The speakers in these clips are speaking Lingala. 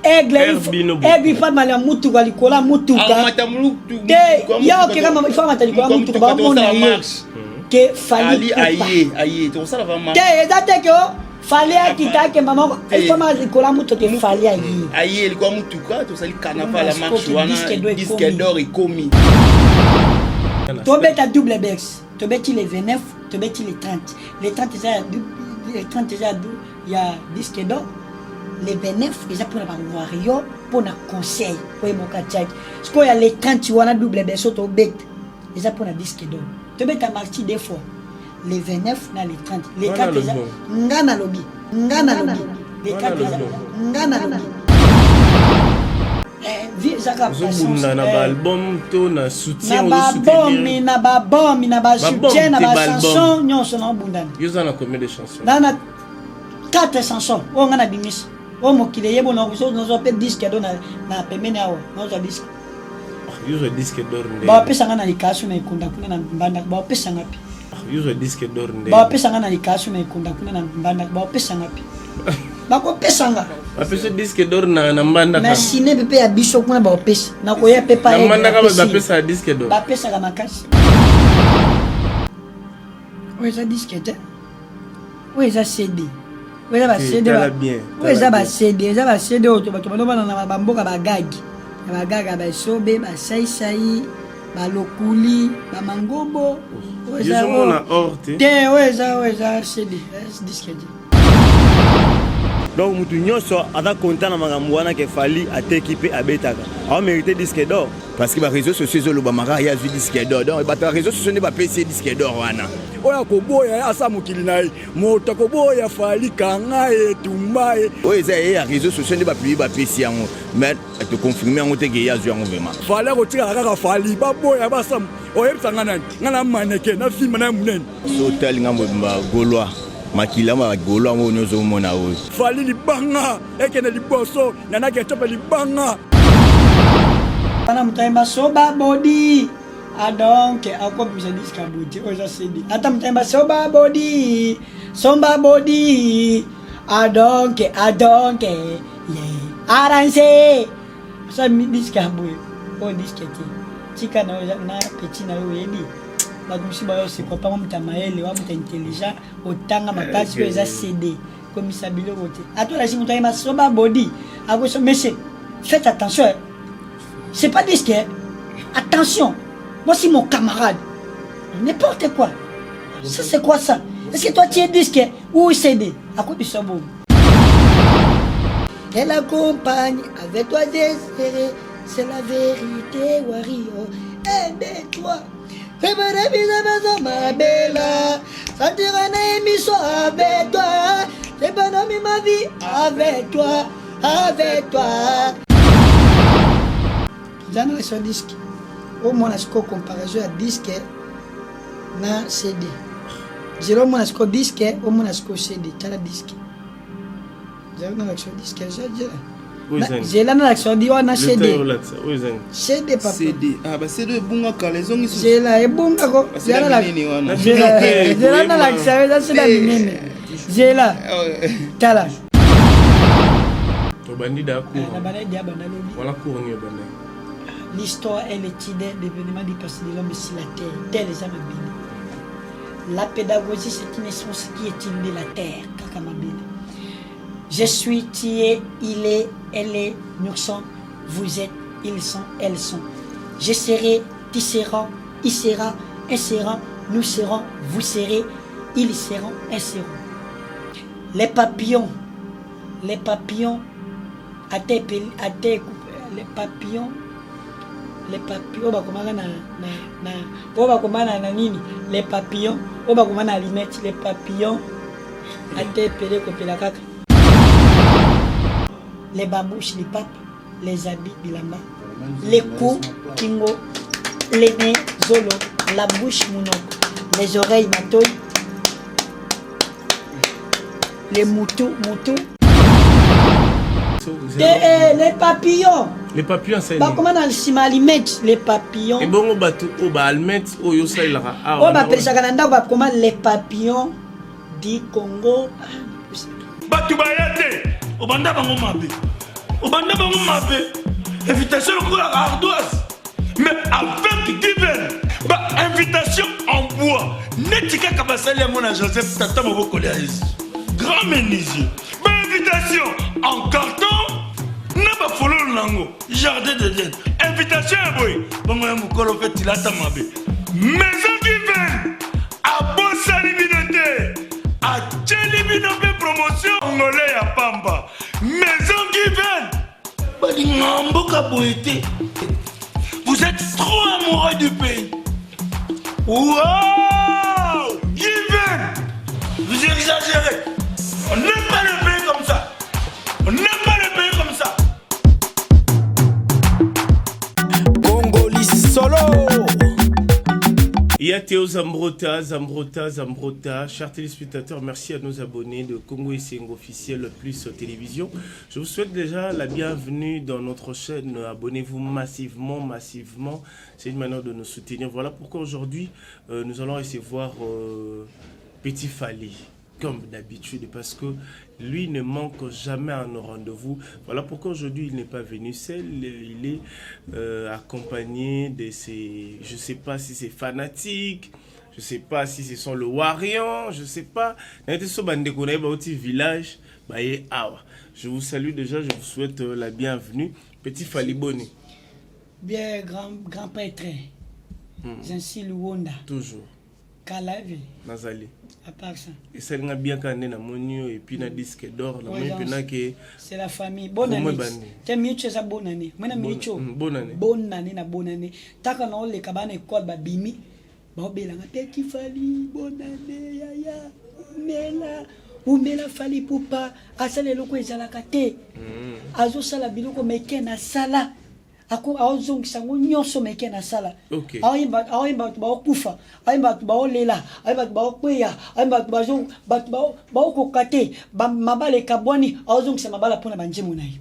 aigle il faut mal mutu kwa likola mutu ka ya ok kama il faut mata likola mutu ba mona que fali aïe tout ça va mal exact que fallait quitter que maman il faut mal likola mutu que fallait aïe likola mutu ka tout ça le carnaval la marche wana disque d'or et commis Tobet à double bex. Tobet les 29, Tobet les 30. Les 30 déjà, les 30 déjà, il y a disque d'or. Les 29, déjà pour la Wario, pour un conseil. Pour mon catch. Parce qu'il y a les 30, tu vois, double bex, Tobet. Déjà pour un disque d'or. Tobet a marché des fois. Les 29, les 30. Les 4 déjà. Ngana lobby. Ngana lobby. Les 4 déjà. Ngana lobby. na album to na soutien na soutien na chanson nyonso na bundana yoza na combien de chansons na 4 chansons o ngana bimis o mokile yebo na so no pe disque do na pemene awo no so disque yoza disque d'or nde ba pesa ngana likasu na ikunda kuna na mbanda ba pesa ngapi yoza disque d'or nde ba pesa ngana likasu na ikunda kuna na mbanda ba pesa ngapi bako pesanga apesa disque d'or na mbanda na sine pepe ya biso kuna ba pesa na ko ya pepa na mbanda ka ba pesa disque d'or ba pesa ka makasi oui ça disque te oui ça CD oui ça ba CD oui ça ba CD ça ba CD auto ba to ba na ba mboka ba gagi ba gaga ba sobe ba sai ba lokuli ba mangobo oui ça on a orte te oui ça CD disque te donc mutu nyonso ata content na makambo wana ke fali ate équipe abetaka a mérité disque d'or parce que ba réseaux sociaux lo ba mara ya disque d'or donc ba réseaux sociaux ne ba PC disque d'or wana oya koboya asa mukili nayi moto koboya fali kanga etumba oya za ya réseaux sociaux ne ba publier ba PC yango mais te confirmer yango te ke ya yango vraiment fali ko tika kaka fali ba boya ba sam oyebisa ngana maneke na film na munene so tel ngambo ba Gaulois makila ma Gaulois mo nyozo mona o fali libanga ekene liboso nana ke tope libanga ana mtaimba soba body adonke akopisa disque body oza CD ata mtaimba soba body adonke yeah arrange ça mi disque body o disque tika na petit na yo yedi batumisi bayo siko pa muta maele wa muta intelligent otanga makasi pe za CD comme ça biloko te atola si muta soba body akoso monsieur faites attention c'est pas disque attention moi c'est mon camarade n'importe quoi ça c'est quoi ça est-ce que toi tu es disque ou CD à quoi tu sors bon elle accompagne avec toi désiré c'est la vérité Wario aide-toi fais ma belle sentir un émission avec toi j'ai pas nommé ma vie avec toi Jana sur disque au moins la comparaison à disque na CD zero moins la disque au moins la CD tala disque zero na la disque j'ai la l'action di wana CD CD papa CD ah ba CD bunga kalezo ngisu j'ai la ebunga ko j'ai la l'action ça c'est la minene j'ai la tala to bandida ko na bana dia bana lobi wala ko ngi bana l'histoire est l'étude d'événements du passé de l'homme sur la terre tel les hommes bénis la pédagogie c'est une essence qui étudie la terre kaka mabini je suis, tu es, il est, elle est, nous sommes, vous êtes, ils sont, elles sont. Je serai, tu seras, il sera, elles seront, nous serons, vous serez, ils seront, elles seront. Les papillons, les papillons, les papillons, les papillons, les papillons, les babouches, les papes, les habits, bilamba, les coups, kingo, les nez, zolo, la bouche, mounok, les oreilles, matoy, les moutous, les papillons. Les papillons, c'est comment on les papillons. Et bon, on va tout au balmet, au yosa il a. On va appeler ça comment les papillons du Congo. Batu bayate, obanda bango mabe. Au bande bango mabe. Invitation au la ardoise. Mais avec Given, bah invitation en bois. Netika kabasali à mon Joseph Tata Moboko Léaïs. Grand menuisier. Bah invitation en carton. N'a pas follow nango. Jardin de Dieu. Invitation à boy. Bango ya mukolo fait tilata mabe. Maison Given. A bon salibinote. A tchelibinote promotion. Angolais à Pamba. Maison Given. Bah l'ingambo kaboete. Vous êtes trop amoureux du pays. Wow! Given! Vous exagérez. On n'aime pas le pays comme ça. On n'aime pas le pays comme ça. Congolais solo. Il y a Théo Zambrota, chers téléspectateurs, merci à nos abonnés de Congo Essing officiel plus télévision. Je vous souhaite déjà la bienvenue dans notre chaîne. Abonnez-vous massivement. C'est une manière de nous soutenir. Voilà pourquoi aujourd'hui nous allons recevoir Petit Fally, comme d'habitude, parce que lui ne manque jamais à nos rendez-vous. Voilà pourquoi aujourd'hui il n'est pas venu seul, il est accompagné de ses, je ne sais pas si c'est fanatique, je ne sais pas si ce sont le Warian, je ne sais pas. Village, je vous salue déjà, je vous souhaite la bienvenue. Petit Fally Boni. Bien grand prêtre, Jansi Luonda. Toujours. Kalavi. Nazali. À part ça. Et ça n'a bien qu'à na monio et puis na disque d'or c'est la famille. Bonne année. T'es mieux que ça bonne année. Moi na mieux bonne année. Bonne année na bonne année. Taka na ole kabane école ba bimi. Ba obela nga Petit Fally bonne année yaya. Mela. Umela Fally Poupa asale loko ezala kate. Azo sala biloko meke na sala. Ako aozong sango nyonso meke na sala. Okay. Aimba ba kufa, aimba ba olela, aimba ba kweya, aimba ba zong ba kokate, ba mabale kabwani, aozong sa mabala pona banjemo nayi.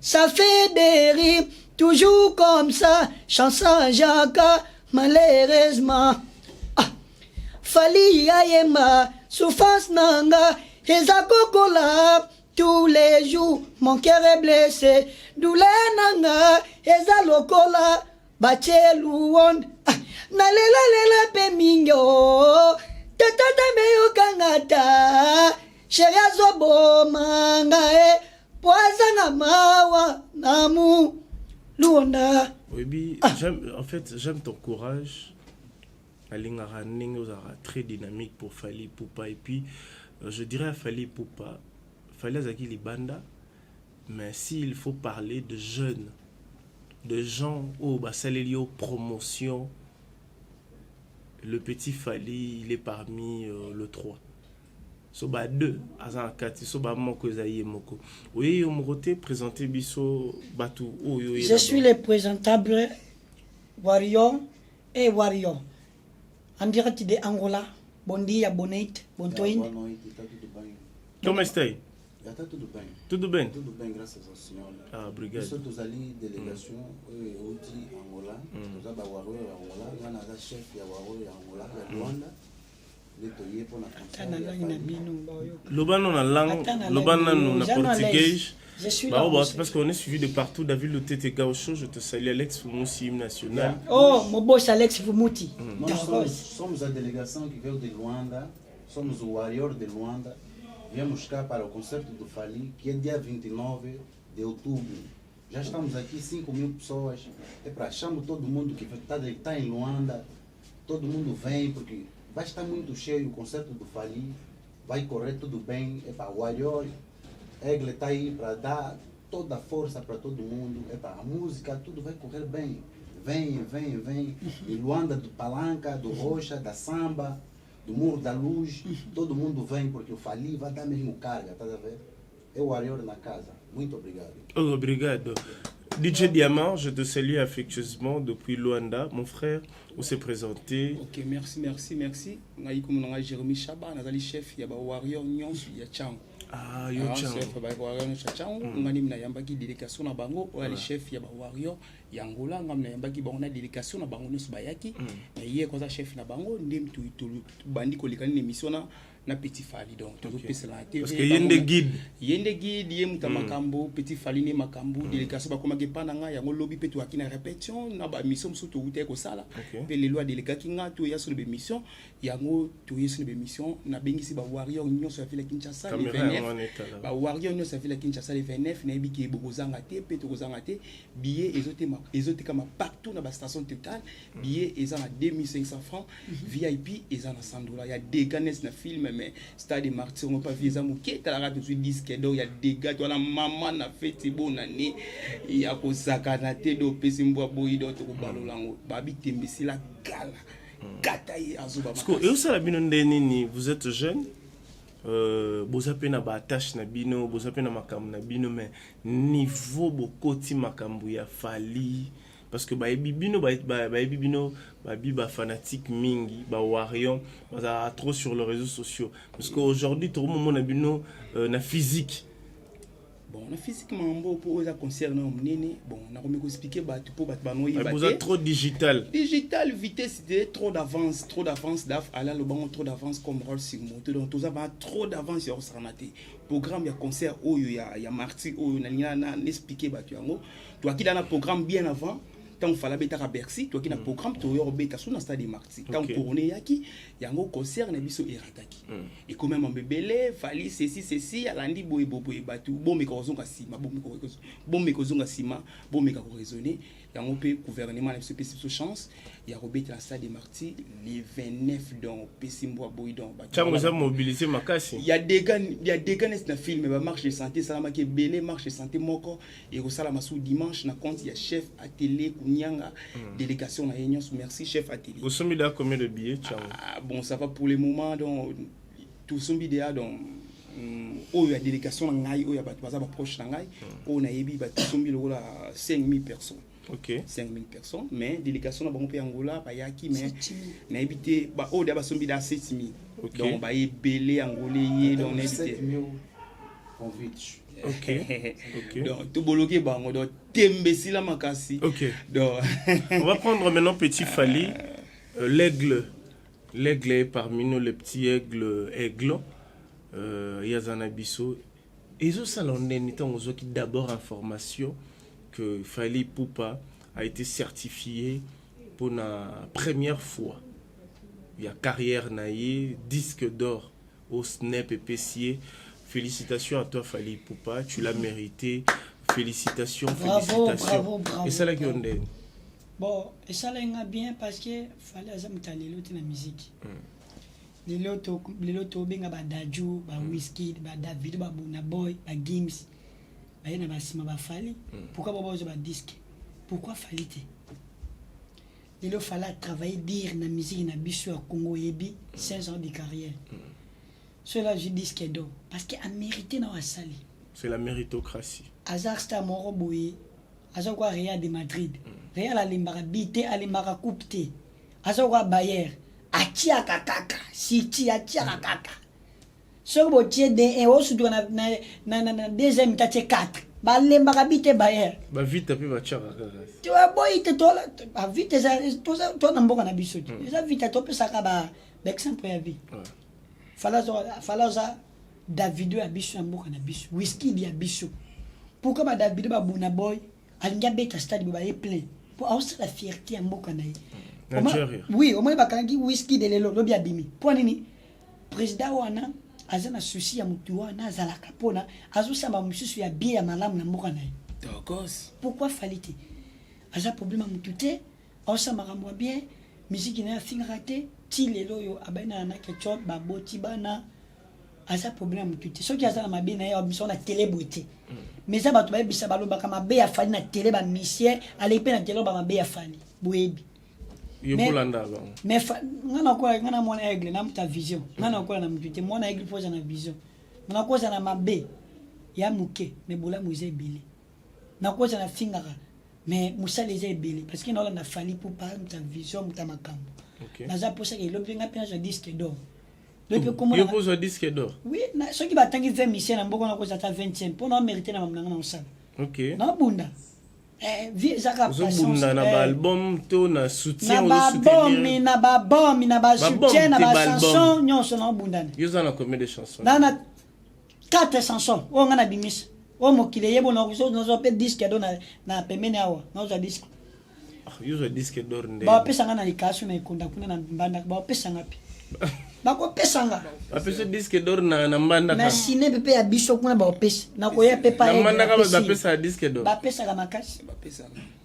Ça fait des rires toujours comme ça, chanson Jacques malheureusement. Fally ayema souffrance nanga, ezakokola. Tous les jours, mon cœur est blessé. Douleur nanga, eza lokola, bache luon. Nalela lela pe mingo, tata meyo kangata. Chéri azobo manga poisanga mawa namu luonda. Oui, j'aime ton courage. Alinga Raning très dynamique pour Fally Poupa. Et puis, je dirais à Fally Poupa, Fally Azaki Libanda, mais s'il faut parler de jeunes, de gens au Basalelio promotion, le Petit Fally, il est parmi le 3. Soba 2, Azan 4, Soba Moko Zaye Moko. Oui, on m'a présenté Bisso Batou. Je suis le présentable Warion et Warion. En direct de Angola, bon dia, bon nuit, bon toin. Comment est-ce? Tudo bem? Tudo bem, graças ao Senhor. Ah, obrigado. Eu sou dos ali, delegação, eu de Angola, eu da Warrior Angola, eu na chefe da Warrior Angola, da Luanda. Lobano na langue, Lobano na portugais. Parce qu'on est suivi de partout. David le TTK au show, je te salue Alex Fumuti, hymne national. Oh, mon boss Alex Fumuti. Nós somos a delegação que veio de Luanda, somos o Warrior de Luanda. Viemos cá para o concerto do Fally, que é dia 29 de outubro. Já estamos aqui 5.000 pessoas. É para chamo todo mundo que está em Luanda. Todo mundo vem, porque vai estar muito cheio o concerto do Fally. Vai correr tudo bem. É para o Warrior. Egle está aí para dar toda a força para todo mundo. É para a música, tudo vai correr bem. Vem. De Luanda, do Palanca, do Rocha, da Samba, do Muro da Luz, todo mundo vem porque o Fally vai dar mesmo carga, tá a ver? É o Warrior na casa. Muito obrigado. Oh, obrigado. DJ Diamant, je te salue affectueusement depuis Luanda. Mon frère, où s'est présenté? Ok, merci. Ngai comme nanga Jérémy Chaba, nazali chef ya ba Warrior nyonso ya Chango. Ah, yo Chango. Chef ba Warrior nyonso ya Chango, ngani mina yambaki délégation na bango, o ali chef ya ba Warrior ya Angola, ngamna yambaki bango na délégation na bango nyonso bayaki. Na yé koza chef na bango, ndem tu bandi ko likani émission na na Petit Fally donc tout Ok. pesa la te Parce que yende guide. yende guide ye muta makambo Petit Fally ne makambo délégation ba koma ke pananga yango lobby pe to akina répétition na ba mission musu to ute ko sala Ok. pe les lois délégation nga to ya sur be mission yango to ye sur be mission na bengisi ba warrior nyonso ya fila Kinshasa le Caméra 29 en état là. ba warrior nyonso ya fila Kinshasa le 29 na ebiki bokozanga te pe to kozanga te billet ezote kama partout na ba station Total billet eza na 2500 francs VIP eza na $100 il y a des gars na film mais stade martyr on pas visa muke talaka tout suite disque d'or il y a des gars toi la maman na fête bonne année il y a ko sakana te do pesi mbwa boyi do to ko balolango babi tembesi la gala kata ye azuba Parce que et ça la bino ndeni vous êtes jeune. Vous avez na ba tâche na bino, vous avez na makambu na bino mais niveau bokoti makambu ya Fally parce que ba bino ba fanatique mingi ba warion ba trop sur les réseaux sociaux parce que aujourd'hui tout le monde na bino na physique. Bon, on a physiquement bon pour les concernés bon, on a remis expliquer bah tu peux battre nous Vous êtes trop digital. Digital vitesse c'était trop d'avance d'af à le bon trop d'avance comme rôle sur moto donc tout ça va trop d'avance sur Sarnaté programme ya concert oh ya martyr oh na expliquer bah tu yango toi qui dans un programme bien avant tant fallait bêta à Bercy toi qui dans programme toi yo bêta sur le stade des martyrs tant couronné yaki yango concert na biso erataki et quand même en bébélé Fally ceci alandi boy batu bon mais kozonga sima bon mais kozonga sima bon mais ko raisonner yango pe gouvernement na biso chance ya robeta na stade des martyrs les 29 donc pesimbo boy donc Chango za mobiliser makasi. il y a des gars na film ba marche de santé salama ke belé marche de santé moko et ko sala masu dimanche na compte il y a chef atelier kunyanga délégation na union merci chef atelier. Vous sommes là combien de billets Chango? Bon ça va pour le moment donc tout son bidéa donc oh ya délégation na ngai oh ya bato baza ba proche na ngai oh na yebi ba tout son bidéa la 5000 personnes. OK. 5000 personnes mais délégation na bango pe Angola ba yaki mais na ebité ba oh da ba sombi da 7000. Okay. Donc ba belé angolais yé donc na ebité convites. OK. donc tout boloké bango donc tembesi la makasi. OK. Donc on va prendre maintenant Petit Fally l'aigle est parmi nous le petit aigle Yazana Bisso et zo salonné tant qui d'abord information que Fally Ipupa a été certifié pour la première fois. Il y a carrière naïe, disque d'or au SNEP et PCA. Félicitations à toi Fally Ipupa, tu l'as mérité. Félicitations, félicitations. Bravo. Et ça là qui on est. Bon, et ça là bien parce que Fally azamta lelo na musique. Lelo to benga ba Daju, ba Wizkid, ba David, ba Burna Boy, ba Gims. Ba na ba sima ba Fally. Pourquoi ba ba disque? Pourquoi Fally te? Lelo Fally travailler dire na musique na biso ya Congo yebi 5 ans de carrière. Cela je dis que donc parce que a mérité na wasali. C'est la méritocratie. Azar sta moro boye. Azar kwa Real de Madrid. Real alimbara bité alimbara coupe te. Azar kwa Bayer. Achia kakaka. City achia kakaka. So bo tie de e osu na deuxième tache 4. Ba lembara bité Bayer. Ba vite après va tchara. Tu vois boy te tola ba vite ça to na mboka na biso. Ça vite to pesa ka ba exemple ya vie. Falaza Davido ya biso mboka na biso. Wizkid ya biso. Pourquoi ba Davido ba Burna Boy alinga beta stade ba plein pour avoir la fierté ya mboka na ye. Nigeria. Oui, au moins bakangi Wizkid de lelo lobi abimi. Pour nini? Président wana azana souci ya mutu wana azalaka pona azosamba mususu ya bien ya malamu na mboka na ye. d'accord. Pourquoi Fally te? Aza problème ya mutu te, osamba kamwa bien, musique na finga raté, ti lelo yo abana na ketchup ba boti bana. Aza problème mutu te. Soki aza na mabe na ye biso na télé beauté. Mais ça bato ba bisa baloba kama be ya Fally na télé ba misier, ale pe na télé ba mabe ya Fally. Boyebi. Mais ngana mwana aigle na muta vision. Ngana ko na mutu te mwana aigle poza na vision. Ngana ko za na mabe ya muke, mais bola muze bele. Na ko za na fingara. Mais musala eza ebele parce que na Fally Ipupa muta vision muta makambo. OK. Naza posa ke lobi nga pena zo disque d'or. Lobi comment na pose disque d'or? Oui, na soki batangi 20 mission na mboko na ko za ta 25 pour na mériter na mamnanga na osala. OK. Na bunda. vie ezaka ozobunda na baalbum to na soutien na babomi na babomi na basoutien na bachanson nyonso na obundana yo oza na combien de chansons na 4 chansons oyo nga na bimisa oyo mokili eyebo nozo mpe disque do na pembeni awa naozwa disque yo ozwa disque d'or nde bapesanga na likasi na ekonda kuna na mbandaka bapesanga mpe bakopesanga bapesa disque d'or na mbandaka na sine mpe ya biso kuna baopesa nakoya mpe pa na mbandaka bapesa disque d'or bapesaka makasi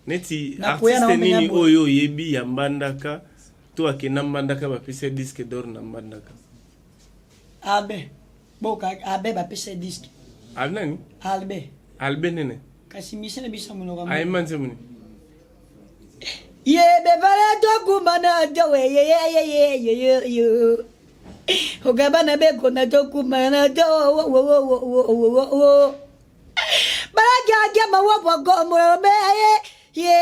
neti Nakoya na artiste nini omenya oyo oyebi ya mbandaka to akenda mbandaka bapesa disque d'or na mbandaka abe boka abe bapesa disque nani albe nene kasi misene biso monoko ayemba nzemuni yebe vale tokumana towe ye ogabana bekona tokumana to barajaja mawapogomobe ye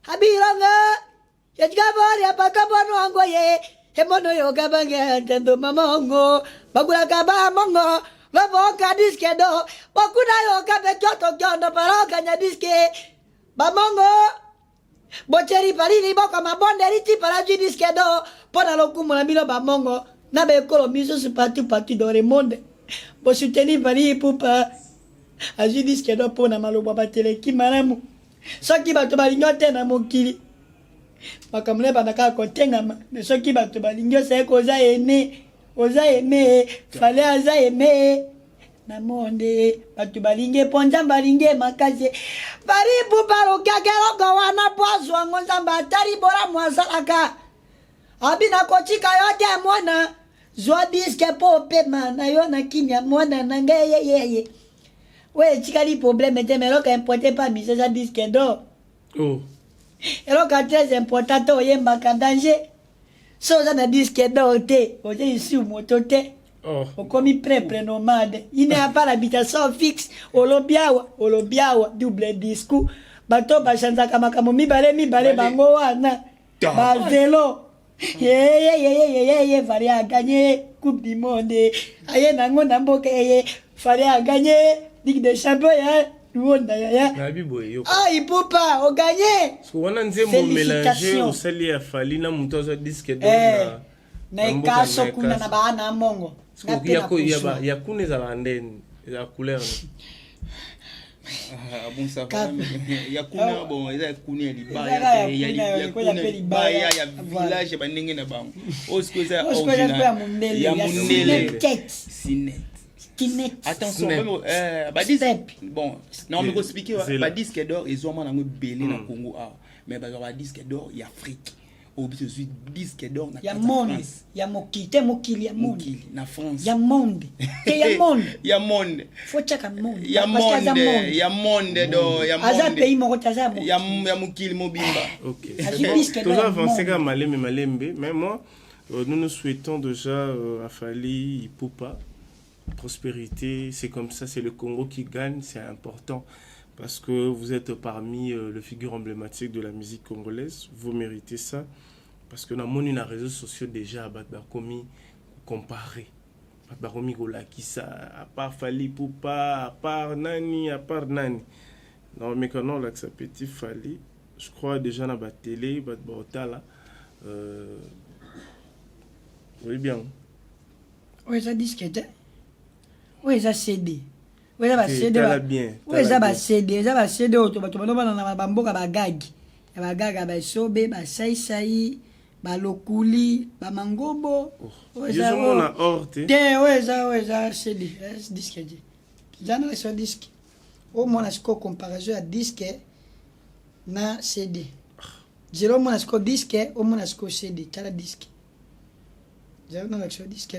habiranga yajgabari apakabono ango ye hemono yogabanga tendo mamongo bagula kaba mongo baboka diske do bakuna yogabe toto jono paroga nya diske bamongo bocheri parili boka mabonde riti paraji diske do pona lokumu na bino bamongo na bekolo miso supatu patu do remonde bo soutenir pali pupa aji diske do pona maloba bateleki malamu soki bato balingo te na mokili bakamune banaka kotengama mais soki bato balingo se koza ene fale aza eme na monde bato balinge ponza balinge makase baribu barokakeloko wana poazwa ngo nzambe atali bora mwasalaka abina kotika yo te mwana zwa diske po opema na yo na kimia mwana na ngai yeyeye we tikali problème te meloka importe pa misesa diske do eloka très important te oyembaka danger so oza na diske do te oza isu moto te okomi prepre nomade ine apa l'habitation fixe olobiawa double discours bato bachanzaka makambo mibale bango wana bavelo yeye fari a gagné coupe du monde aye nango na mboka eye fari a gagné ligue des champions ya luonda ya il peut pas o gagner wana nzembo mélanger osali ya fali na muto za disque d'or na ikaso kuna na bana mongo ya kuna ezala ndeni ya couleur bon ça va ya kuna bon eza kuna ya libaya ya village bandenge na bango osko eza original ya mundele sinet attention bon non mais expliquer ba disque d'or ezoma nango belé na Congo mais ba disque d'or ya Afrique obiso suis disque d'or na monde ya mokili ya monde na France ya monde ya monde faut chaka monde ya monde do ya monde aza pays moko taza ya mokili mobimba. OK tout avancer comme malembe mais moi nous nous souhaitons déjà à Fally Ipupa prospérité, c'est comme ça, c'est le Congo qui gagne, c'est important parce que vous êtes parmi les figures emblématiques de la musique congolaise, vous méritez ça parce que dans les réseaux sociaux déjà, Batbakomi comparé, Batbakomi Golakisa, à part Fally Ipupa, à part Nani. Non, mais quand on a que ça petit Fally, je crois déjà dans la télé, Batbaotala, oui bien. Oui, ça disquette. Oui, ça CD. Oui, ça va CD. Oui, ça va CD. Ça va CD. Tu vas dans la bamboka bagagi. La bagaga ba sobe, ba sai, ba lokuli, ba mangobo. Oui, ça on a horte. Oui, ça CD. C'est disque. J'en ai sur disque. Au moins la score comparaison à disque na CD. J'ai au moins la score disque, au moins la score CD, tu as disque. J'ai au moins la score disque,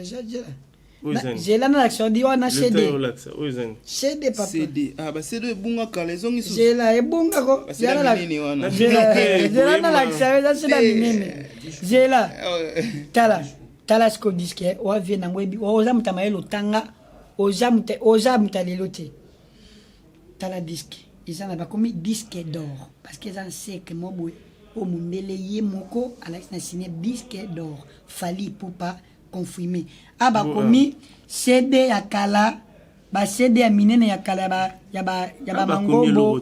j'ai la l'action di wana CD. CD papa. CD. Ah ba CD bunga kalezo ngisu. J'ai la bunga ko. J'ai la l'action ça c'est la minene. J'ai la. Tala sko disque o vient na webi o za mutamaelo tanga o za mutalelo te. Tala disque. Ils en a commis disque d'or parce qu'ils en sait que moi au mundele ye moko Alex na signé disque d'or Fally Ipupa confirmé abakomi CD ya kala ba CD ya minene ya kala ya ba mangombo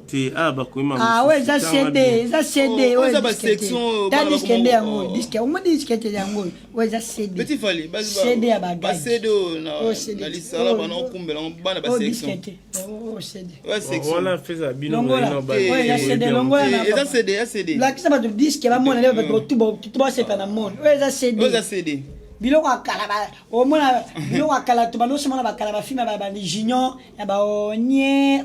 ouais ça CD ouais ba section ta disque de yango disque on disque te yango ouais ça CD petit fali CD ya ba CD na lisala bana okumbela bana ba section oh CD ouais section voilà fait ça bino ouais ya CD longo ya CD la kisa ba disque ba mona ba tout ba c'est pas na monde ouais ça CD biloko akala ba omona biloko akala to bano semana bakala ba filma ba junior ya ba onye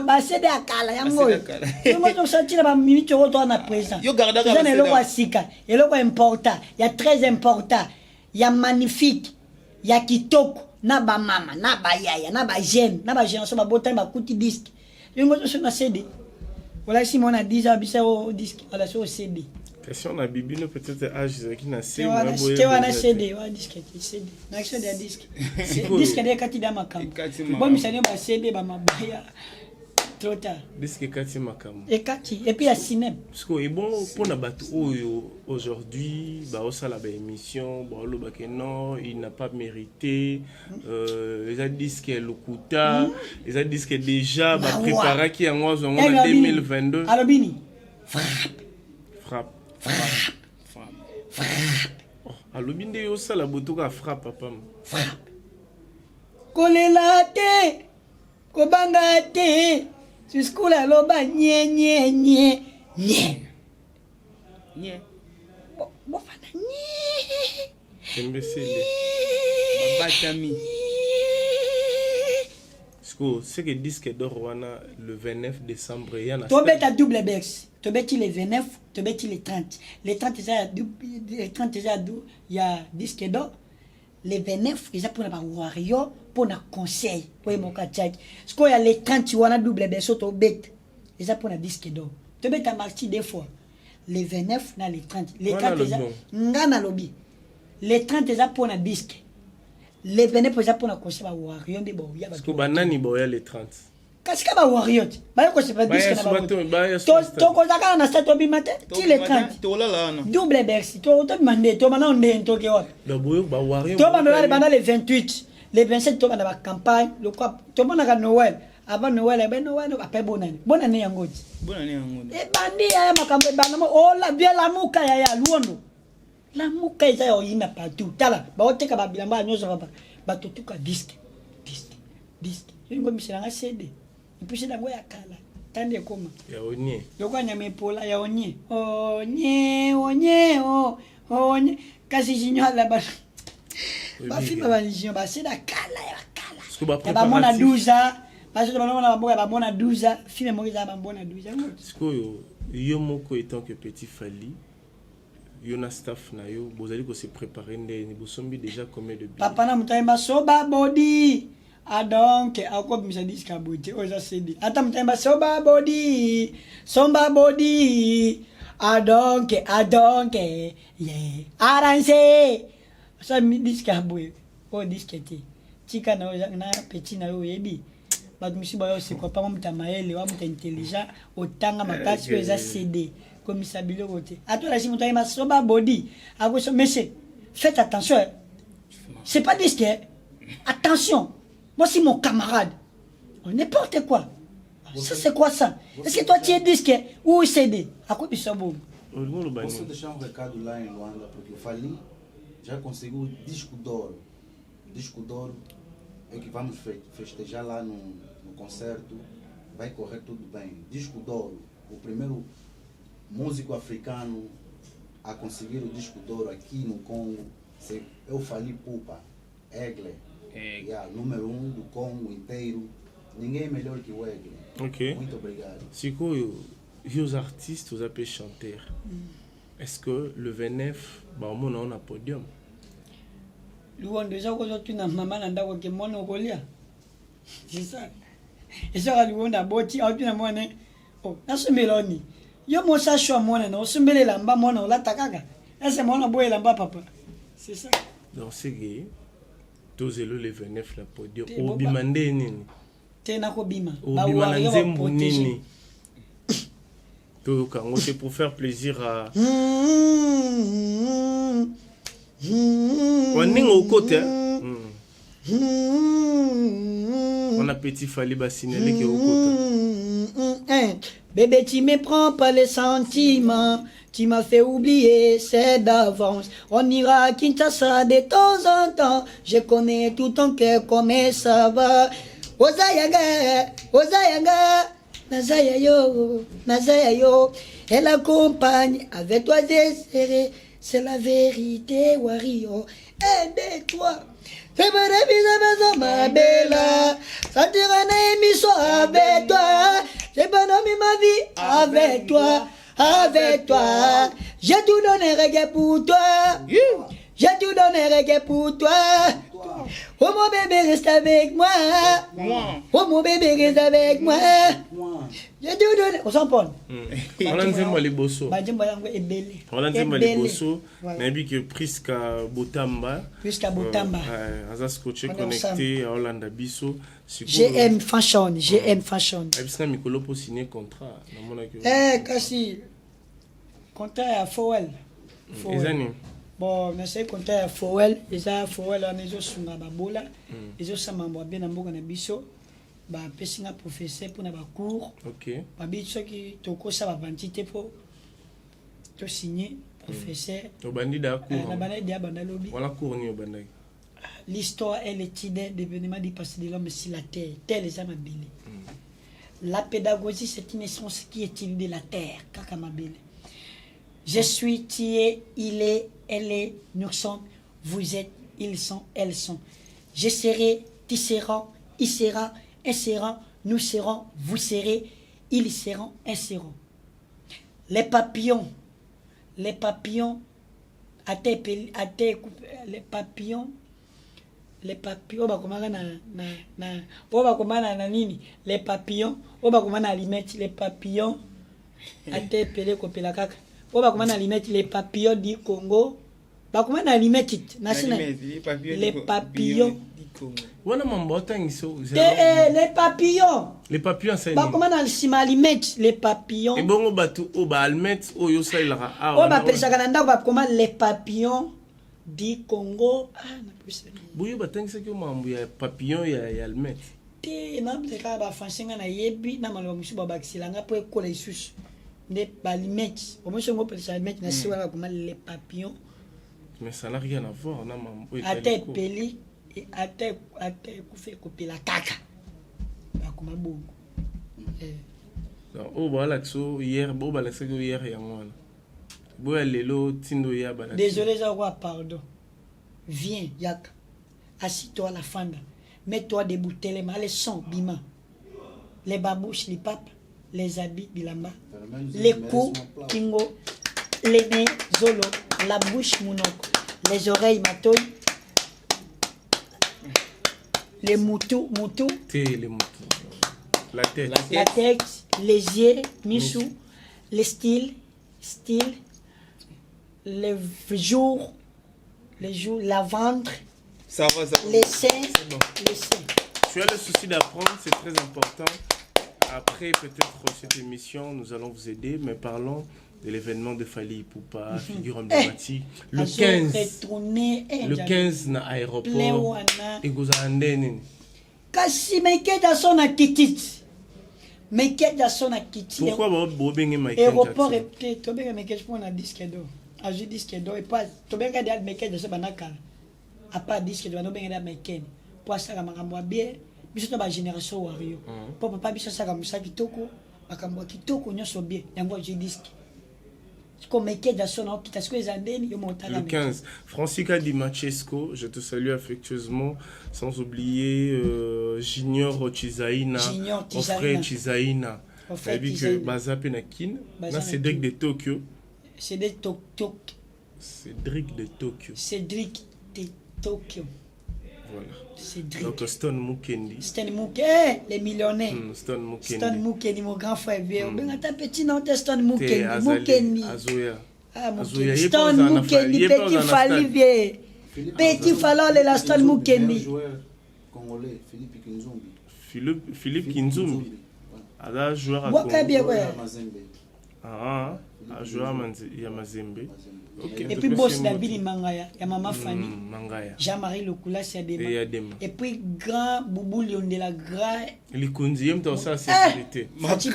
ba sede akala yango yo to sortir ba minute to na présent yo garda ka ba eloko asika eloko important ya très important ya magnifique ya kitoko na ba mama na ba yaya na ba jeune na ba génération ba botay ba kuti disque yo ngoto so na CD voilà si mon a 10 ans bisa au disque voilà so CD. Question na bibino peut-être âge qui na c'est moi boye. Tu vas CD, wa disque CD. Na CD ya disque. Disque de kati da makam. Bon misani ba CD ba mabaya. Trop tard. Disque kati makam. Et kati et puis ya cinéma. Parce que bon pour na bato aujourd'hui ba osala ba émission ba lo ba que non, il n'a pas mérité les a disque lokuta, les a disque déjà ba préparer qui en 2022. Alobini. Frappe. Alobi nde yo sala botoka frappe papa. Frappe. Kolela te. Kobanga te. Suskula loba nye. Bo fana nye. Imbécile. Batami. C'est que disque d'or wana le 29 décembre il y en a. Toi beta double bex. Toi beti les 29, toi beti les 30. Les 30 il y a disque d'or. Les 29 ils a pour na wario pour na conseil pour mon kachaki. Ce qu'il y a les 30 wana double bex toi bet. Ils a pour na disque d'or. Toi beta marti des fois. Les 29 na les 30. Les 30 ils a ngana lobby. Les 30 ils a pour na disque. Les venes pour ça pour na conseil ba wario de bo ya ba. Parce que banani boya les 30. Kasika ba wario. Ba ko se pas disque na ba. To ko zakana na stato bi mate. Ti les 30. To la la. Double bercy. To mande to mana onde to ke wa. Da boyo ba wario. To bana les 28, les 27 to bana ba campagne, le quoi. To bana ka Noël. Avant Noël ben Noël après bonane. Bonane yangoji. Bonane yangoji. E bandi ya makambo bana mo oh la bien la muka ya luono. La muka isa yo yina partout. Tala, ba oteka ba bilamba nyoso papa. Ba totuka disque. Ngo misanga CD. Et puis c'est la ya kala. Tande koma. Ya onye. Yoko nyame pola ya onye. Onye. Kasi jinyo la ba. Ba filma ba jinyo ba c'est la kala. Ba mona 12 ans. Parce que ba mona 12 ans. Filme mo za ba mona 12 ans. Sikoyo yo moko étant que petit Fally. Yona staff na yo bozali ko se préparer ndeni bosombi déjà combien de papa na mutaimba soba body donc ako bimisa disque abote oza CD ata mutaimba soba body donc yeah arrange ça mi disque aboye o disque te tika na petit na yo yebi ba misiba yo se ko pa mutamaele wa muta intelligent otanga makasi oza CD comme ça biloko côté à toi la si montagne ma soba body à quoi monsieur faites attention c'est pas disque attention moi c'est mon camarade n'importe quoi ça c'est quoi ça est-ce que toi tu es disque ou CD à quoi ça bon posso deixar um recado lá em Luanda porque o Fally já conseguiu disco d'oro é que vamos festejar lá no concerto vai correr tudo bem disco d'oro o primeiro músico africano a conseguir o disco d'oro aqui no Congo, eu Fally Ipupa, Egle, número 1 do Congo inteiro. Ninguém é melhor que o Egle. Ok. Muito obrigado. Siko, os artistes, os appels chanteurs, est-ce que le 29, on a un podium? Luan déjà quand tu n'as maman nanda ko ke mono kolia. C'est ça. Et ça Luan da boti, tu n'as moné. Oh, na se meloni. Yo mosa shwa mona na osumbele lamba mona olataka. Ese mona boye lamba papa. C'est ça. Donc c'est gay. Tozelo le 29 la podium. Obimande nini? Tena ko bima. Obima na nzembo nini? To kango c'est pour faire plaisir à Waningo côté. Bon appétit, Fali va signaler que au Bébé, tu me prends pas les sentiments. Tu m'as fait oublier, c'est d'avance. On ira à Kinshasa de temps en temps. Je connais tout ton cœur, comment ça va. Ozayaga, Ozayaga, Nazaya yo, Nazaya yo. Elle accompagne, avec toi désiré. C'est la vérité, Wario. Aide-toi. Fais ma révision, ma belle. Santira émission avec toi. J'ai pas nommé ma vie avec toi. Avec toi. J'ai tout donné reggae pour toi. J'ai tout donné reggae pour toi. Oh mon bébé reste avec moi. Oh mon bébé reste avec moi. J'ai tout donné. On s'en parle. On a dit les bosso. On a dit les bosso. Mais bien que Priska Botamba. Priska Botamba. On a scotché connecté à Hollande Bisso. GM Fashion. GM Fashion. Et puis Mikolo pour signer contrat. Eh, Kassi. Contrat à Fowell. Bon, mais contrat à Fowell. Ils ont Fowell en ils ont sunga babola. Ils ont samamba bien en boga na biso. Ba pesinga professeur pour na ba cours. OK. Ba biso qui toko sa ba vantité pour to signer professeur. Au bandi d'accord. Na bana dia bana lobby. Voilà cours ni au bandi. L'histoire est l'étude d'événements du passé de l'homme sur la terre. Tel est Amabile. La pédagogie, c'est une essence qui étudie la terre. Kakamabile. Je suis, tu es, il est, elle est, nous sommes, vous êtes, ils sont, elles sont. Je serai, tu seras, il sera, elles seront, nous serons, vous serez, ils seront, elles seront. Les papillons, les papillons, les papillons, les papillons, les papillons, les papillons, les papillons du Congo, les papillons. Les papillons. Les papillons, c'est les papillons. Et bon, on va mettre au Yosaïla. Les papillons du Congo. Bouillou batang c'est que moi il y a papillon il y a le mettre. Té na mzeka ba fansinga na yebi na malo musu ba baksilanga po ekola isusu. Ne ba limite. Au moins ngo pelisa limite na siwa comme les papillons. Mais ça n'a rien à voir na mambo. Ate peli et ate kufe kopela kaka. Ba kuma bongo. Oh voilà que hier bo ba que hier ya ngwana. Bo lelo tindo ya bana. Désolé za roi pardon. Viens yak. Assis-toi à la fanda. Mets-toi debout, téléma, les sons, bima. Les babouches, les papes, les habits, bilamba. Les coups, kingo. Les nez, zolo. La bouche, mounoko. Les oreilles, matoy. Les moutous, moutou. Les moutous. La tête. La tête, les yeux, missou. Les styles, les jours, la ventre. Ça va, les seins, bon. Les seins. Tu as le souci d'apprendre, c'est très important. Après, peut-être cette émission, nous allons vous aider, mais parlons de l'événement de Fally Ipupa, figure emblématique. Le 15 na aéroport. Et vous avez Kasi mekeda sona kitit. Mekeda sona kitit. Pourquoi vous avez un aéroport et tu as mekeda pour un disque d'or. Aju disque d'or et pas tu as un mekeda de banakala. A pas disque de banobengeda mekeni. Pour ça makambo bien. Biso to ba génération wario. Pour papa biso ça comme ça kitoko, makambo kitoko nyoso bien. Yango aju disque. Comme mekeda sona kita ce que les andeni yo montana. Le 15, Francisca Di Macesco, je te salue affectueusement, sans oublier Junior Chizaina, mon frère Chizaina. J'ai vu que Baza Penakin, là c'est Cédric de Tokyo. Cédric de Tokyo. Cédric de Tokyo. Cédric de Tokyo. Voilà. Cédric. Donc Stone Mukendi. Stone Mukendi, les millionnaires. Stone Mukendi. Stone Mukendi, mon grand frère vieux. Ben ta petit nom de Stone Mukendi. Mukendi. Azoya. Ah Mukendi. Stone Mukendi, petit Fally vieux. Petit Fally la Stone Mukendi. Joueur congolais Philippe Kinzumbi. Philippe Kinzumbi. Alors joueur à Wakabi ouais. Ah, joueur à Mazembe. Et puis boss Dabili Mangaya, ya Mama Fanny. Mangaya. Jean-Marie Lokula Et Yadema. Et puis grand Boubou Liondela grand. Les Kunziem dans sa sécurité. Fati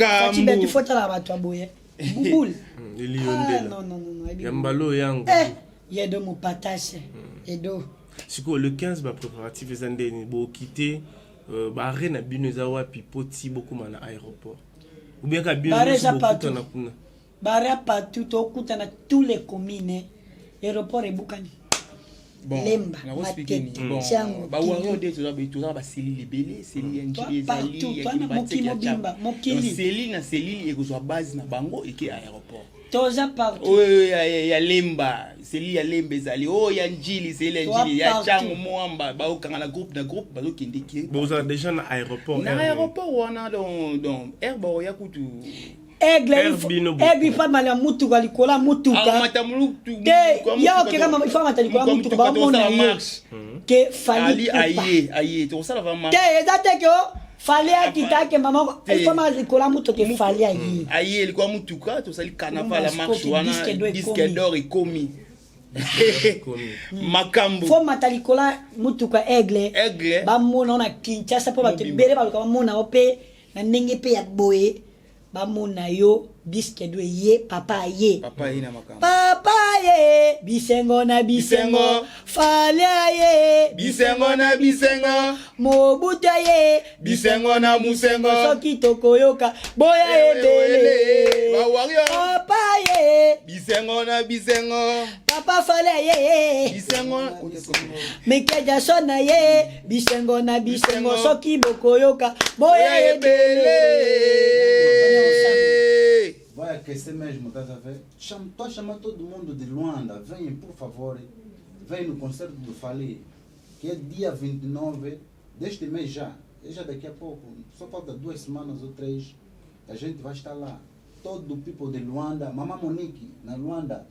tu faut la battre boye. Bouboul. Les Liondela. Non non non. Yambalo Yang. Il y a de mon patache. Et do. C'est quoi le 15 ba préparatif les andé ni bo quitter ba rena binezawa pipoti beaucoup mana aéroport. Ou bien ka binezawa beaucoup na kuna. Bara partout okutana tous les communes aéroport et Bukani. Bon, Lemba, Matete, bon, bah ouais, on dit tout ça, bah c'est libellé, c'est lié, partout, toi na mokimo bimba, mokili. C'est lié, et que soit base na bango et qui aéroport. Toza partout. Oh, il y a Lemba, c'est lié à Lemba zali. Oh, il y a Njili, c'est l'Njili, il y a Chango Moamba, bah au na groupe, bah au kindi qui. Vous avez déjà un aéroport. Na aéroport on a dans airport ya kutu. Aigle pas mal mutu galikola mutuka ke ya ke kama ifa matalikola mutuka ba mona ke fali aye to ça va marcher ke ezate ko fali akita ke mama ifa matalikola mutuka ke fali aye ilikuwa mutuka to sali carnaval la marche wana disque d'or et commis makambo fo matalikola mutuka aigle ba mona na Kinshasa po ba tebere ba ko mona ope na ndenge pe ya boye bamona yo disque do ye papa ye na makambo papa ye bisengo na bisengo falia ye bisengo na bisengo mobuta ye bisengo na musengo soki tokoyoka boya ebele ba wario papa ye bisengo na bisengo papa falia ye bisengo mekeja sona ye bisengo na bisengo soki bokoyoka boya ebele. Vai aquecer mesmo, estás a ver? Estou a chamar todo mundo de Luanda. Venham, por favor. Venham no concerto do Fali, que é dia 29 deste mês já. É já daqui a pouco. Só falta 2 semanas ou 3. A gente vai estar lá. Todo o people de Luanda. Mama Monique, na Luanda.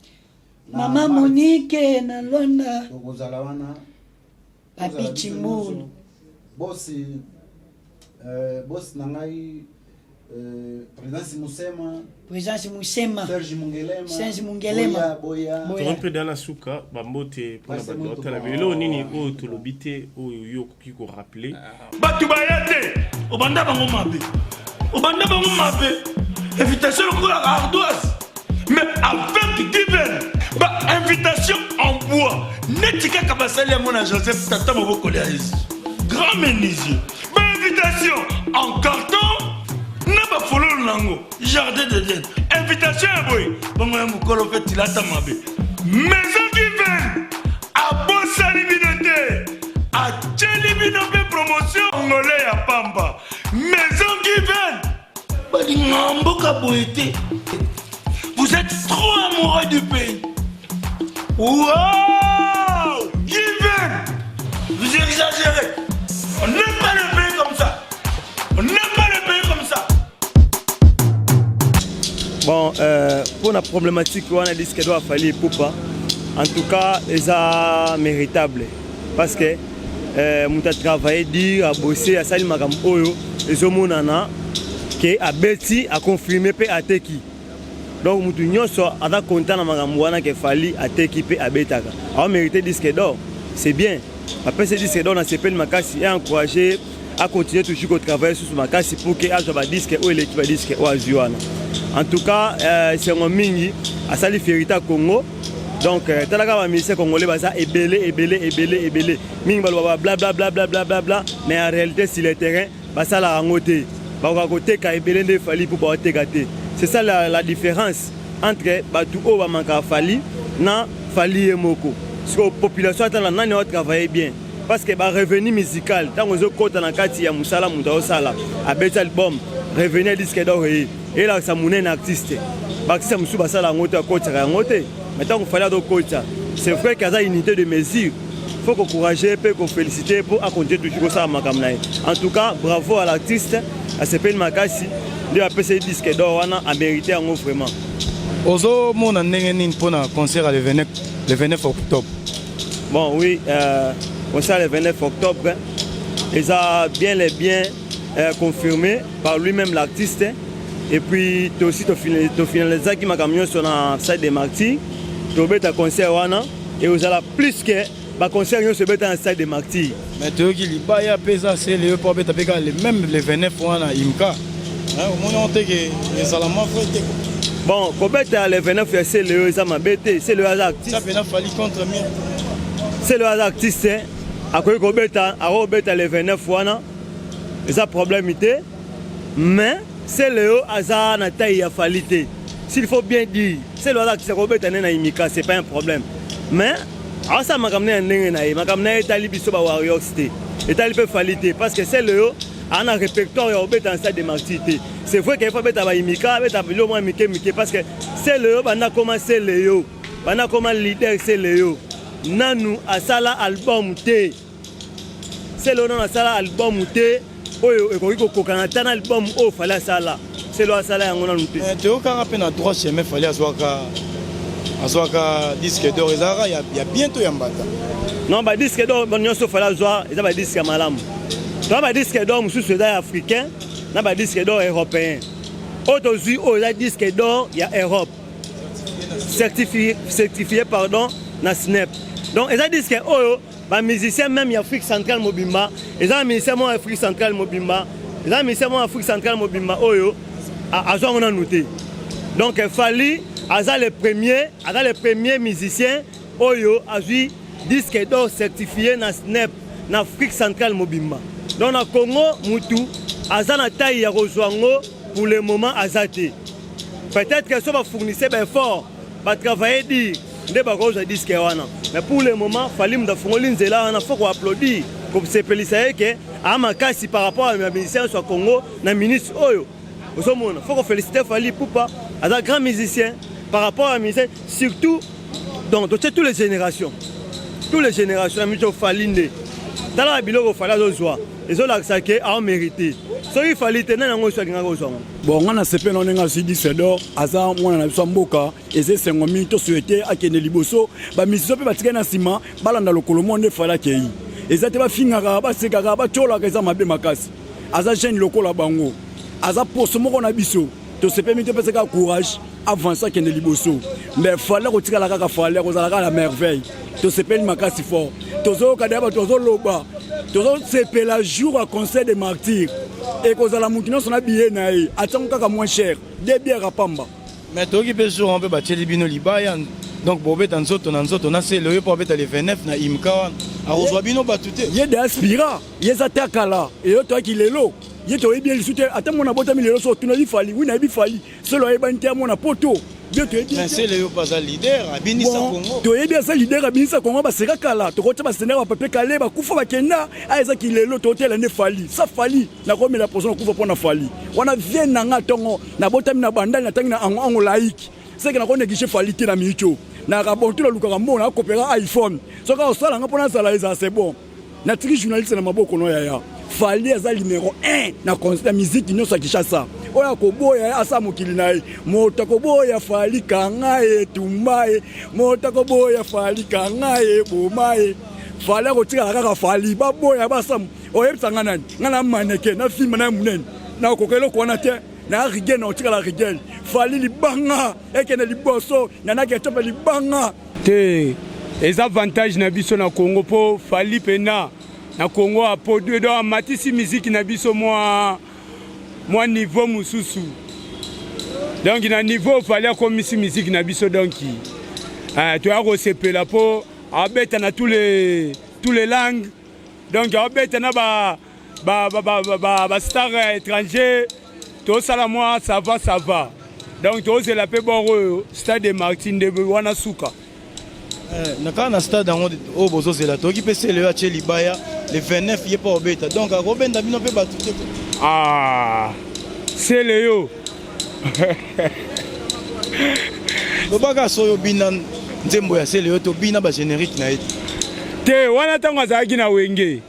Mama Monique, na Luanda. Togozalawana. Papi Chimulu. Boss Nangai. Présence Musema, Serge Mungelema, Boya. Trompe dans la souka, bambote pour la badote la vélo nini o to lobité o yo qui ko rappeler. Batu bayate, obanda bango mabe. Obanda bango mabe. Invitation au la ardoise. Mais avec divin, ba invitation en bois. Netika kabasali à mon Joseph Tata Moboko Léaïs. Grand menuisier. Ba invitation en carton. Naba follow nango jardin de Dieu invitation à boy bongo ya mukolo fait tilata mabe maison qui vient à Bossali Binote à Tcheli Binote promotion ngolé ya Pamba maison qui vient bali ngamboka boité vous êtes trop amoureux du pays wow Given vous exagérez on n'aime pas le pays comme ça on n'aime pas le pays comme ça. Bon, pour la problématique, on a dit que doit falloir poupa. En tout cas, c'est méritable parce que on a travaillé, dire, à bosser, à salir magam oyo, les hommes que a Betty a confirmé pe a teki. Donc mutu nyonso ada content na magam wana que fali a teki pe a betaka. A mérité disque d'or, c'est bien. Après ce disque d'or, on a s'appelle Makasi et encourager à continuer toujours à travailler sur ce Makasi pour que Ajoba disque ou l'équipe disque ou Azuana. En tout cas, c'est un mingi à Sali Ferita Congo. Donc, Talaka va ministère congolais, ça est belé. Mingi bla bla bla. Mais en réalité, sur le terrain, ça la rangoté. Bah côté ka ebelé de fali pour pouvoir te gâter. C'est ça la différence entre Batu Oba Manka Fali na Fali et Moko. Parce que la population attend la nani travailler bien. Parce que le revenu musical, tant que côté dans kati ya musala mutao sala, a beta album, revenu disque d'or et là ça mouné un artiste. Parce que ça musu basala ngote à côté à ngote. Maintenant on fallait do côté. C'est vrai qu'il y a une unité de mesure. Il faut encourager, qu'on féliciter pour continuer toujours ça makamnaï. En tout cas, bravo à l'artiste, à Sepel Makasi, de la PC disque d'or a mérité en vraiment. Ozo mon année pour un concert le 29 octobre. Bon oui. Concert le 29 octobre, ils ont bien confirmé par lui-même l'artiste. Et puis, tu aussi finalisé qui m'a camion sur la salle des martyrs. tobeta concert wana et ozala plus que ba concert yo se beta en stade de Martyr. Mais tu qui libaya pesa c'est le pour beta peka les même les 29 wana imka. Au moins on te que les alamans faut te. Bon, kobeta les 29 c'est le ça m'a bêté, c'est le hasard artiste. Ça pena fali contre moi. C'est le hasard artiste à quoi kobeta les 29 wana. Ça problèmeité. Mais c'est le hasard na taille a falité. S'il faut bien dire, c'est le hasard qui s'est kobeta na imika, c'est pas un problème. Mais alors ça m'a ramené un ndenge na m'a ramené Etali biso ba Warriors té. Etali peut falité parce que c'est le en un répertoire au bet en stade de Martyr. C'est vrai qu'il faut mettre ba imika, mettre le moins mike parce que c'est le bana commencé le yo. Bana comment leader c'est le yo. Nanu asala album té. C'est le nom asala album té. Oyo ekoki kokana tan album o fala sala. C'est le asala yango nanu té. Tu au carapé na droit chemin fallait azwaka disque d'or, il y a bientôt Yambata. Non, bah disque d'or, bon, il faut la joie, il y a disque malam. Donc, bah disque d'or, monsieur Soudan africain, il y a disque d'or européen. Aujourd'hui, il y a disque d'or, il y a Europe. Certifié, pardon, na SNEP. Donc, il y a disque d'or, bah musicien même, il y a Afrique centrale Mobimba, il y a musicien moi Afrique centrale Mobimba, il y a musicien moi Afrique centrale Mobimba, oyo, à jour on a noté. Donc, il fallait Aza le premier musicien Oyo a eu disque d'or certifié na SNEP na Afrique centrale Mobimba. Donc na Congo Moutou Aza na taille ya Rozwango pour le moment Azate. Peut-être que ça va fournir ben fort, va travailler dire de ba cause disque wana. Mais pour le moment fallait me fongoli nzela wana faut applaudir pour se féliciter que amakasi par rapport à mes musiciens sur Congo na ministre Oyo. Il faut féliciter Fali Poupa, un grand musicien par rapport à la musicien, surtout dans toutes les générations. Toutes les générations, la musique Falinde. Dans la biloko Fala Zozwa, les autres acceptés ont mérité. Ce qu'il fallait tenir dans le sang. Bon, on a ce peu on a aussi dit c'est d'or, Azar, moi on a besoin boka, et c'est 5 minutes souhaité à Kene Liboso, bah musicien peut battre na sima, balanda le colomo ne fala kei. Et ça te va finir ba se gaga ba chola ka za mabe makasi. Azar jeune lokola bango. Aza poste moko na biso to se permettre parce que courage avancer Kene Liboso mais fallait retika la kaka fallait kozala la merveille to se permettre makasi fort tozo kadaba tozo loba tozo se la jour à concert de Martyr et kozala mutino sona billet na yi atango kaka moins cher de bière à pamba mais to ki pe jour on peut battre bino libaya donc bobé dans nzoto na c'est le pour bettre les 29 na imka a rozwa bino batute ye de aspira ye zatakala et yo toi qui lelo il y a bien le soutien. Attends, mon abota mis les ressources. Tu n'as pas fallu. Oui, n'a pas fallu. Cela est bien mon apoto. Mais c'est le pas un leader. Abinisa Congo. Tu es bien ça leader. Abinisa Congo. Bah c'est là. Tu retiens pas c'est là. Peuple calé. Bah Koufa Bakena. Ah ça qui est l'autre hôtel n'est fallu. Ça fallu. Na comme la personne Koufa pour na fallu. On a vient na tongo. Na bota mi na bandal na tangi na ango laïque. C'est que na connaît guichet fallu na micho. Na rabontu la luka mo na coopéra iPhone. So ka osala nga na sala c'est bon. Na tri journaliste na maboko no ya. Fali aza numéro 1 na concert musique nyonso ya Kinshasa. Oya koboya asa mokili na ye. Moto koboya Fali kanga e tumba e. Moto koboya Fali kanga e boma e. Fali kotika kaka Fali baboya basam. Oyebisa nga nani? Nga na maneke na film na munene. Na kokelo kona te. Na rigel na otika la rigel. Fali libanga ekene liboso na na ketope libanga. Te les avantages na biso na Congo po Fali pena na Congo a produit donc matisi musique na biso moi niveau mususu donc na niveau fallait comme ici musique na biso donc tu as recépé po abeta na tous les langues donc abeta na ba star étranger tout ça là moi ça va donc tout c'est la peu bon stade de Martin de wana suka na na stade au bozo c'est là to qui peut se le acheter libaya le 29 il est pas au bêta donc à Robin Dabino peut battre ah c'est le yo Bobaka soyo binan nzembo ya c'est le yo to bina ba générique na été te wana tango azaki na wenge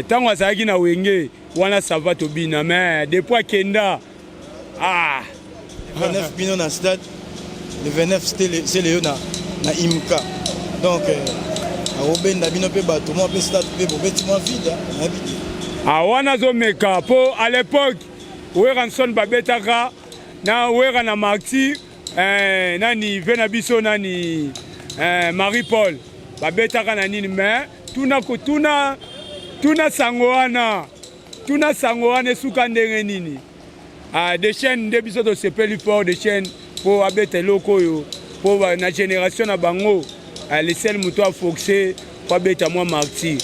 tango azaki na wenge wana ça va to bina mais depuis kenda ah 29 bino na stade le 29 c'est le yo na imka donc Robin Dabino peut battre moi peut stade peut bêtement vide habité ah wana zo meka po à l'époque Weranson babetaka na wera na Martyr nani ve na biso nani Marie Paul babetaka na nini mais tuna sango wana esuka ndenge nini des chaînes nde biso tosepeli fort des chaînes mpo abeta eloko oyo mpo na génération na bango lesel moto afoxe mpo abeta mwa martyr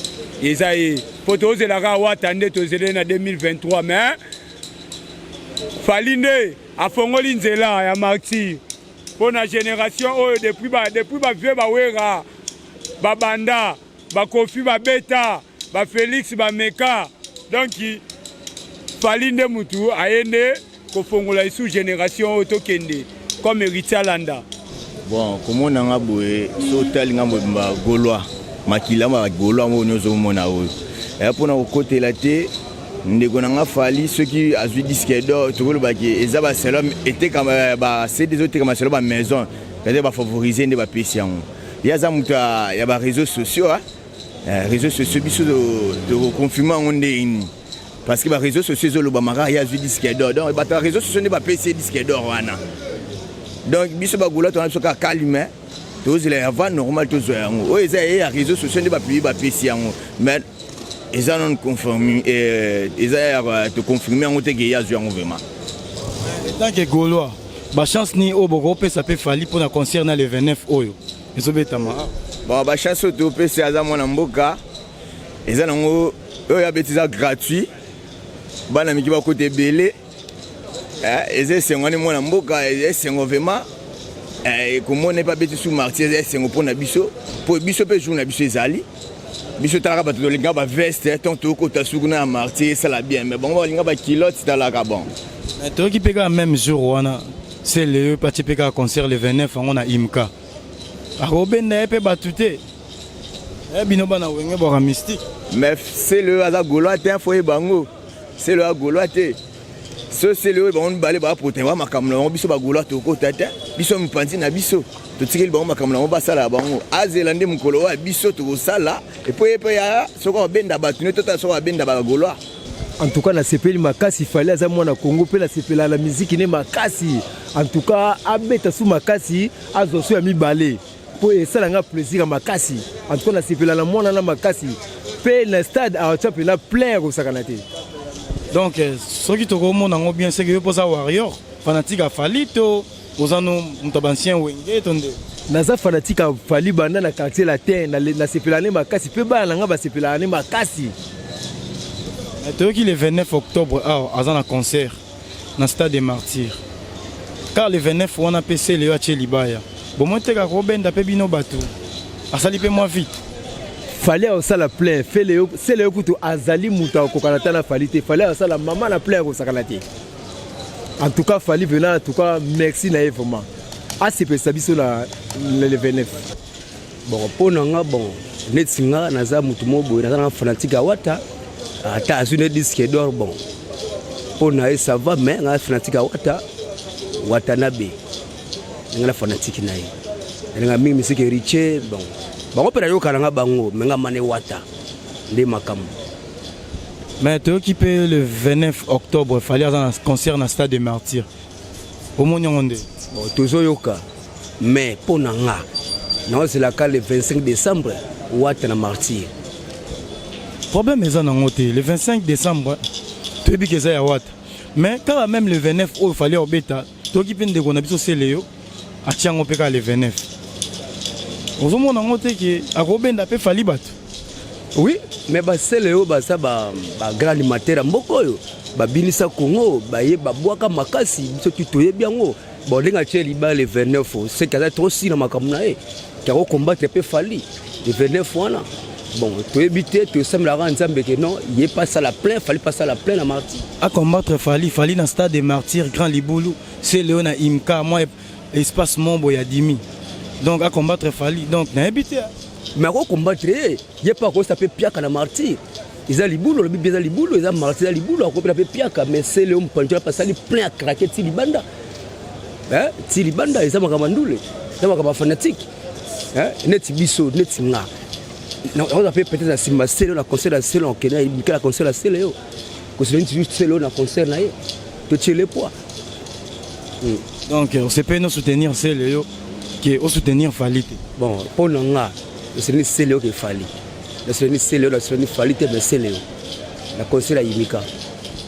eza ye mpo tozelaka wata nde tozele na 2023 mais fali nde afongoli nzela ya martyr mpo na génération oyo depuis bavie bawera babanda bakofi babeta bafélix bameka donc fali nde mutu ayende kofongola isu génération oyo tokende comme héritier alanda bon komona nga boye so tali nga mobimba gaulois makila ma gaulois mo nyozo mona oyo mpona kokotela te ndeko na nga fali soki azwi disque d'or tokolobaki eza baselo etekama bacd ezotekama selo bamaison c'est-à-dire bafavorize nde bapesi yango ye aza moto ya baréseau sociaux réseaux sociaux biso tokonfirme yango nde ini parce que baréseau sociaux ezolobamaka ye azwi disque d'or donc bato ya réseau sociaux nde bapesi ye disque d'or wana donc biso bagula tona biso kaka kalime tozela yava normal tozwa yango oyo eza ye ya réseau sociaux nde bapublie bapesi yango mais eza non conforme eza ya toconfirme yango te ke ye azwi yango vraiment tant que gaulois bachance ni oyo bokopesa mpe fali mpona concert na le 29 oyo ezobetama bon bachance oyo topesa aza mwana mboka eza nango oyo abeti eza gratuit bana miki bakota ebele eza esengo wana mwana mboka eza esengo vraiment komona epe abeti su martyr eza esengo mpona biso mpo biso mpe jour na biso ezali biso talaka bato tolinga baveste ton tokota suku na ya martyr esala bien mais bango balinga bakilote talaka bon toyoki mpe kaka même jour wana sele oyo pati mpe kaka concert le 29 yango na imka akobenda ye mpe bato te bino bana wenge bwaka mystique mais sele oyo aza gaulois te fo ye bango sele oyo agaulois te so sele oyo bango mibale baprotege ba makambo na bango biso bagaulois tokota te biso mipanzi na biso totikeli bango makambo na bango basala ya bango azela nde mokolo oyo biso tokosala epo ye mpe ya soki abenda bato ne totala soki abenda bagaulois en tout cas nasepeli makasi fali aza mwana Congo mpe nasepela na miziki ne makasi en tout cas abeta su makasi azwa so ya mibale mpo esalanga plaisir ya makasi en tout cas nasepela na mwana na makasi mpe na stade awatia mpena plein kosakana te donc soki tokomona yango bien seke yo mpoza warrior fanatique ya fali to oza no moto bancien wenge to nde naza fanatique ya fali banda na quartier latin nasepela ne makasi mpe bana nanga basepelaka ne makasi toyoki le 29 octobre aza na concert na stade des martyrs car le 29 wana mpe sele oyo atie libaya bomoi tekaka kobenda mpe bino bato asali mpe mwa vite fali akosala plein sele oyo kutu azali moto akokana ta na fali te fali akosala mama na plein akosakana te en tout cas fali venant en tout cas merci na ye vraiment asepelisa biso na le 29 bon mpo na nga bon neti nga naza motu mo boye naza na fanatique ya wata ata azwi ne disque d'or bon mpo na ye ça va mais nga fanatique ya wata na be nga na fanatique na ye nga mingi misiki riche bon bango mpe nayokana nga bango me nga mane wata nde makambo mais toyoki mpe le 29 octobre fali aza na concert na stade des martyrs omoni yango nde bon tozoyoka mais mpo na nga naozelaka le 25 décembre wata na martyr problème eza nango te le 25 décembre toyebi ke eza ya wata mais kaka même le 29 oyo fali obeta toyoki mpe ndeko na biso sele yo atia yango mpe kaka le 29 ozomona yango te ke akobenda mpe fali bato oui mais basele oyo baza bagrand animateur ya mboka oyo babinisa Congo baye babwaka makasi biso toyebi yango bon ndenge atie libaya le 29 seki aza trop si na makambo na ye ke akokombattre mpe fali le 29 wana bon toyebi te tosamelaka nzambe ke non ye pasala plein fali pasala plein na martyr acombattre fali na stade des martyrs grand libulu sele oyo na imka mwa espace mombo ya dimi donc acombattre fali donc nayebi te mais akokombattre ye mpe akosa mpe piaka na martyr eza libulu olobi mpe eza libulu eza martyr eza libulu akopela mpe piaka mais sele oyo mopanzi wana pasali plein ya krake ti libanda ti libanda eza makambo ndule eza makambo fanatique neti biso neti nga nakoza mpe peut-être na nsima sele oyo na concert ya sele okende ebike na concert ya sele oyo kosela neti sele oyo na concert na ye totie le poids Donc on se peut nous soutenir c'est Léo qui au soutenir Fali. Bon, pour nous là, c'est Léo qui Fali. C'est Léo, Fali mais c'est Léo. La conseil à Yimika.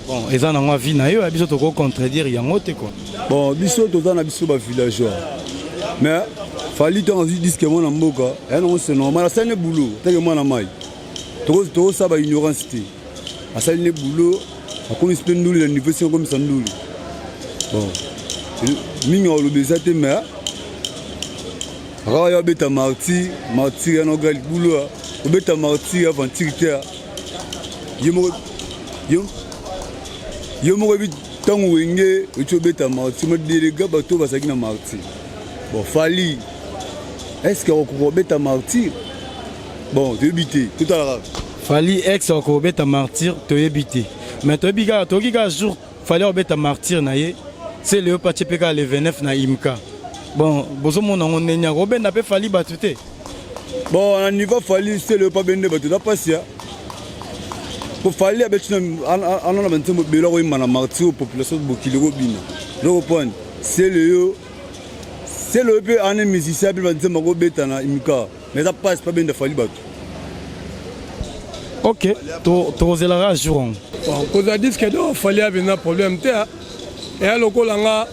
Bon, ils en ont vie na yo, biso to ko contredire yango te quoi. Bon, biso to na biso ba villageois. Mais Fali to envie disque mon na mboka, non c'est normal, ça ne boulot, te que moi na mai. To ça ba ignorance te. Ça ne boulot, comme se nous le niveau c'est comme ça nous. Bon. Mingo le bezate mais Raya beta marti ya no gal boulot, beta marti avant tirter. Yo mo bi tangu wenge ucho beta marti me délégué bato basaki na marti. Bon Fali est-ce que on beta marti? Bon, tu éviter tout à l'heure. Fali ex ko beta martyr to éviter. Mais to biga jour Fali beta martyr na ye. C'est le parti PK le 29 na Imka. Bon, bozo mon on enya Robin n'a pas Fali batute. Bon, à niveau Fali c'est le pas bende batute pas sia. Pour Fali avec on a maintenant belo ko imana martyr population de Bokilero bina. Le point c'est le peu en musicien bi banze mako beta na Imka. Mais ça passe pas bende Fali batute. Ok, to zelara jour. Bon, cause dit que do Fali avait un problème te. Et alors que l'anga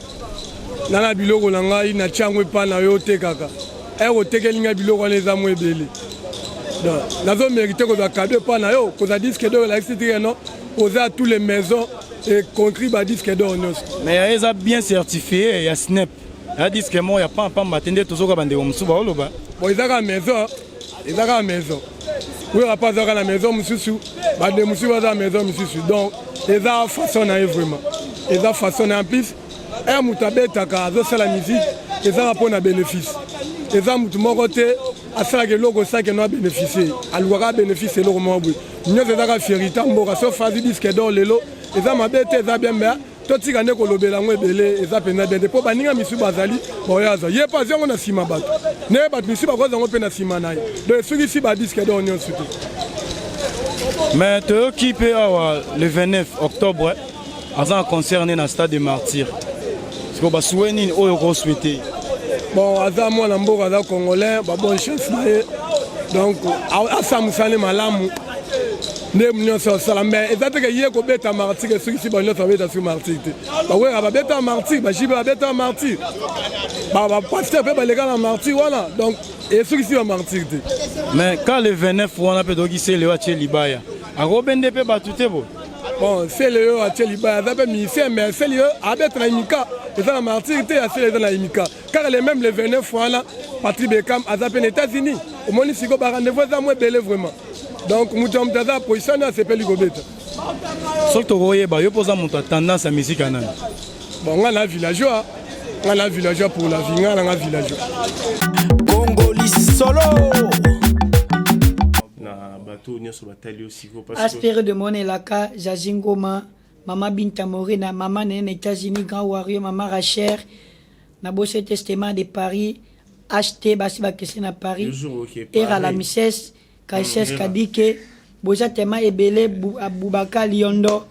nana biloko langa ina changwe pa na yo te kaka e o tekelinga biloko les amwe belé donc nazo mérité ko za cadeau pa na yo ko za disque d'or la etc non poser à toutes les maisons et contribuer à disque d'or nous mais ils a bien certifié ya snap ya disque mo ya pas matende tozoka bande omsuba oloba bon ils a maison oui pas za la maison mususu bande musuba za maison mususu donc ils a façon na vraiment ils a façon en plus un mutabeta ka zo la musique ils a pour na bénéfice ils a mutu moko te asala ke logo ça que no bénéficier alwaka bénéfice logo mo bu nyo za ka fierita mboka so fazi disque d'or lelo ils a mabete za bien mais to tika ne ko lobela ngwe belé ils a pena bien po baninga misu bazali boyaza ye pas yango na sima bato ne bato misu ba ko zango pe na sima naye donc soki si ba disque d'or nyo sutu. Mais tu occupé le 29 octobre à concerné dans le stade des Martyrs. Parce que tu as souhaité. Bon, à moi, je suis congolais, bonne chance. Donc, à ça, je suis malamou. Mais exactement hier ko beta martyr que ceux qui sont beta sur martyr ba ouais ba beta martyr ba jiba beta martyr ba pasteur pe ba les gars martyr voilà donc et ceux qui sont martyr. Mais quand le 29 on a peut donc c'est le Atie Libaya a robende pe ba tout bon c'est le Atie Libaya ça peut ministère mais c'est le abet na imika et ça martyr té à c'est na imika car les mêmes le 29 là Patrick Beckham à aux États-Unis au monde siko ba rendez-vous ça moi belé vraiment. Donc, nous avons une position à ce pays. Ce que tu vois, il pose une tendance à la musique. Bon, on a un villageois. On a un villageois pour la vie. On a un villageois. Congolais solo. Aspéré de Monelaka, Jazingoma, Maman Binta Morena, Maman Nene États-Unis, Grand Warrior, Maman Racher, Nabosé Testament de Paris, acheté Basiba Kessena Paris, Era la Misses. Kaises Kadike, Boza Tema Ebele, Boubaka Liondo,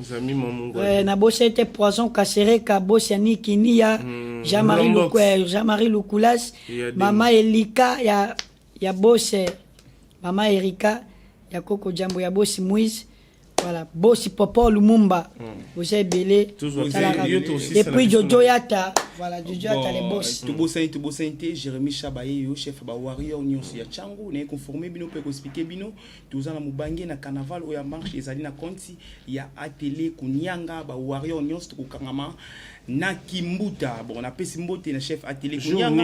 Nabosete Poison Kassere, Kabosiani Kinia, Jean-Marie Loukoulas, Mama Elika, ya Bosse, Mama Erika, ya Koko Jambo, ya Bossi Mouise, voilà, Bossi Popo Lumumba, Boza Ebele, et puis Jojo Yata. Voilà, Jojo Yata les boss. Tout Sainte, Jérémy Chabaye, chef de Warrior Union ya Chango, n'est conformé bino peut expliquer bino, tous en Mubange na carnaval ou ya marche les alina Conti, ya atelier Kunyanga, ba Warrior Union to Kangama. Na Kimbuta, bon, on a fait Simbote, le chef atelier Kunyanga.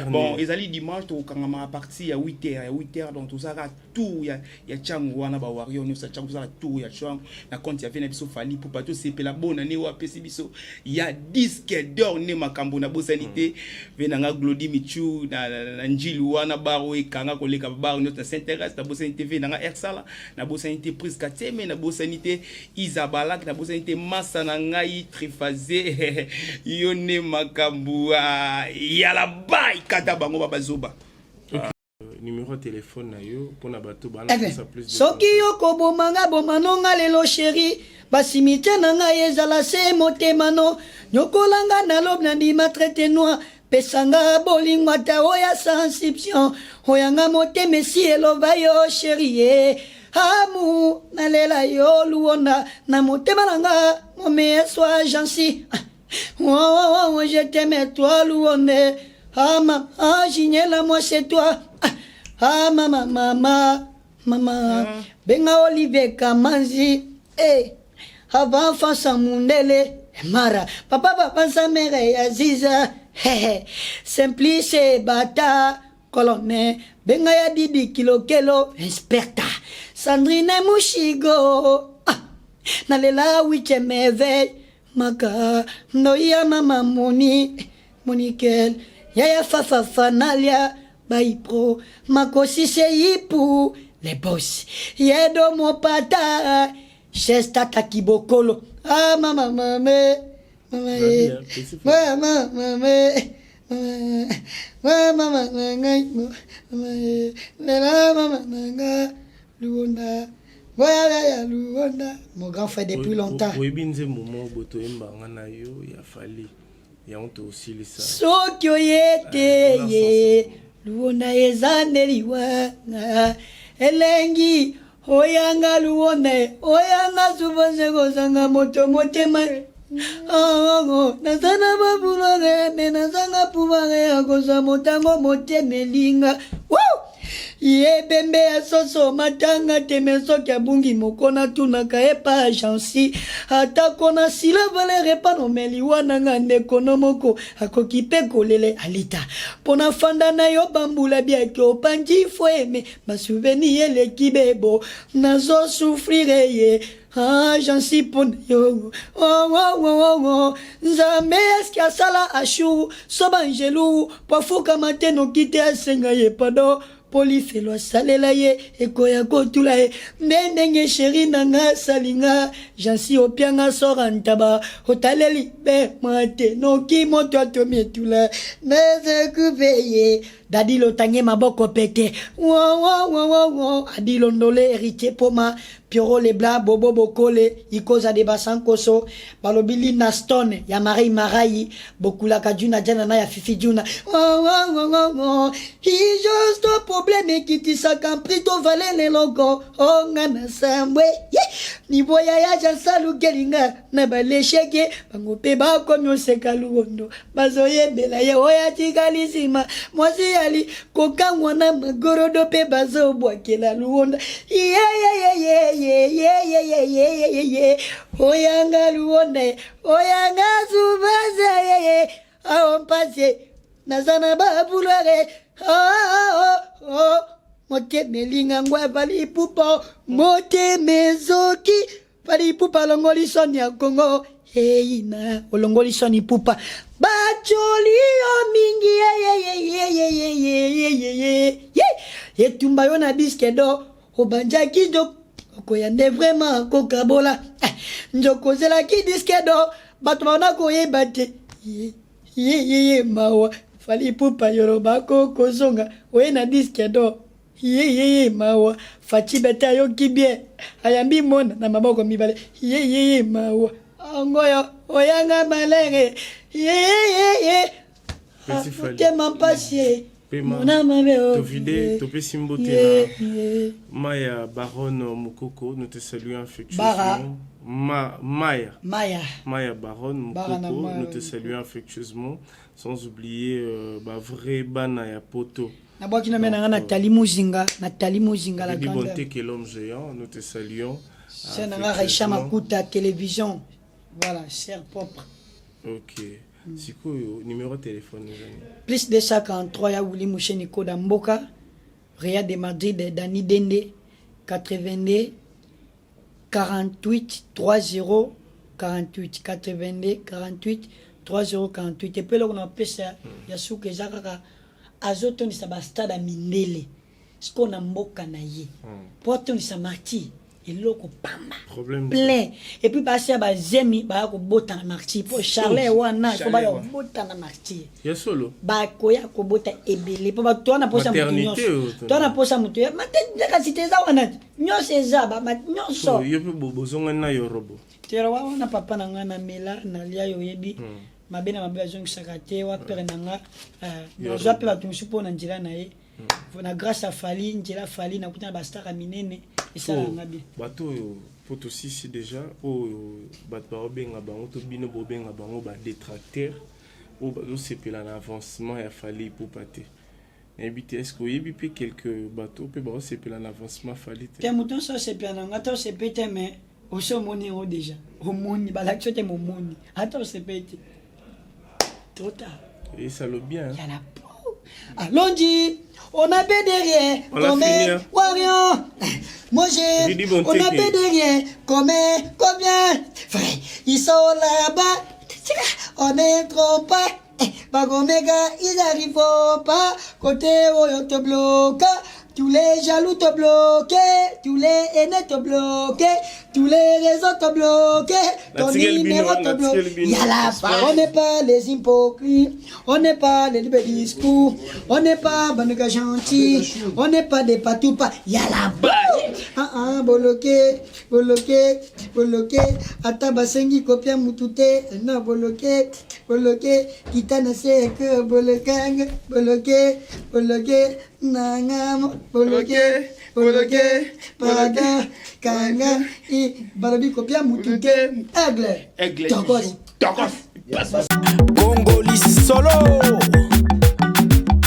Bon, ils allaient dimanche au Kangama à partir à 8h, donc tout ça, tout, il y a Chango, on a ba Warrior Union, ça Chango, ça tout, il y a Chango, na Conti, il y a Venabiso Fali, pour pas tout, c'est la bonne année ou à Pessibiso, il y a disque d'or, né Makambo, na Bosanité, Venanga Glody Michu, na Njilu, na Baro et Kanga, Koleka Baro, notre s'intéresse, na Bosanité, Venanga Ersala, na Bosanité Prise Kateme, na Bosanité Isabalak, na Bosanité Massanangai, Trifazé, Yone Makambua, Yala Bai, Katabango Babazoba. numéro de téléphone na yo pour na bato bana ça plus de soki yoko bomanga bomanonga lelo chéri basimite nanga ezala se motema no nyokolanga na lob na ndima traité noir pesanga bolingwa ta oya sensition oyanga motema esi eloba yo chéri amu nalela yo luonda na motema nanga mome soit gentil oh je t'aime toi luonde maman Gignela moi c'est toi maman benga Olivier Kamanzi avant Fansa Mundele Mara papa sa mère Aziza Simplice Bata Colonel benga ya Didi Kilo Inspecta Sandrine Mushigo nalela 8e éveil maka noya mama Monikel Yaya Fafa Nalia Baipro Makosi Seipu les boss Yedo Mopata Chesta Takibokolo mama mon grand frère depuis longtemps soki oyete ye luona ezaneliwa elengi oyanga luona oyanga subanzekozanga moto motema nazana babulore me nazanga pubare ya koza motango motemelinga yebembe ya soso matanga teme soki abungi mokona tunaka epa agensi atako na sila valere pa nomeli wana nga ndeko no moko akoki mpe kolele alita mpona fanda na yo bambula biaki opanji fo eme basuveni eleki bebo nazosufrire ye agensi mpona yo nzambe eski asala ashuru so banjelu po afukama te noki te asenga ye pado polifelo asalela ye ekoya kotula ye ndenge sheri nanga salinga jansi opianga sora ntaba otaleli be mate noki moto atomietula nezekupe ye dadilo tange maboko pete adilo ndole héritier poma Pioro Lebla Bobo Bokole ikoza de basankoso balobili na stone ya Marai bokula kajuna jana na ya Fifi Juna he just a problème kitisa kamprito valele logo ngana sambwe nivo ya jansalu gelinga na balesheke bangope bakomyo sekaluondo bazoyebela ye oya tikalisima mwasi ali kokangwa na magorodo pe bazobwakela luonda oyanga luonde oyanga subaze aompase nazana babulare motemelinga ngwa palipupa motemezoki palipupa longoli soni ya Kongo ina olongoli soni pupa bacholi mingi yetumba yo na biskedo obanjaki jo koyande vraiment kokabola njokozelaki diskedo bato baona koyeba te mawa fali pupa yoroba kozonga oye na diskedo mawa faci bete ayoki bien ayambi mona na maboko mibale mawa angoyo oyanga malere motema mpasi Tovide, Topé Simbotena, Maya Baronne Mukoko, nous te saluons affectueusement. Maya Baronne Mukoko, nous te saluons affectueusement. Sans oublier vrai Bana ya Poto. Nathalie Muzinga, la grande. Bonté que l'homme géant, nous te saluons. C'est Raïcha Makuta télévision. Voilà, cher propre. Ok. C'est quoi le numéro de téléphone? Plus de 53 ya Wuli Moucheniko Damboka, Réa de Madrid, Dani Dende, 82 48 30 48 82 48 30 48. Et puis là on appelle ça Yasuke Zakaka Azotoni Sabastada Mindele. Ce qu'on a mboka na ye. Pour ton sa marti. eloko pamba Problème. plein et puis basi ya bazemi baya kobota na martyr po charle wana fo baya kobota na martyr ya solo bakoya kobota ebele po bato wana posa mutu nyonso to wana posa mutu kasi te eza wana nyonso eza nyonso yo mpe bozonga na yo robo tera wana papa na nga na mela nalia yo oyebi mabe na mabe azongisaka te wa pere na nga nazwa mpe bato mosusu mpo na nzela na ye na grâce à Fali nzela Fali nakuta na bastara minene esalanga bien bato oyo po tosisi déjà oyo bato baobenga bango to bino bobenga bango badetracteur oyo bazosepela na avancement ya Fali Ipupa te nayebi te est-ce que oyebi mpe quelque bato mpe baosepela na avancement Fali te te moto nyonso osepela na nga ata osepe te mais osi omoni yango déjà omoni balakisi yo te momoni ata osepe te trop tard et ça le bien il y a la allons-y, on a fait derrière, comme Warion. Moi j'ai, on a fait derrière, combien, frère, ils sont là-bas, on est trop pas, Bagomega, ils arrivent pas, côté où on te bloque. Tous les jaloux te bloquent, tous les haineux te bloquent, tous les réseaux te bloquent, ton numéro te bloque. Yala, on n'est pas les hypocrites, on n'est pas les libres discours, on n'est pas banega gentil, on n'est pas des patoupas. Yala, bloqué, atabasengi kopia mutute, non bloqué, kitana seke bloqué, nangam. Bloqué, pardon, kanga, barabi kopia mutuke, aigle, tokos, Congoli solo.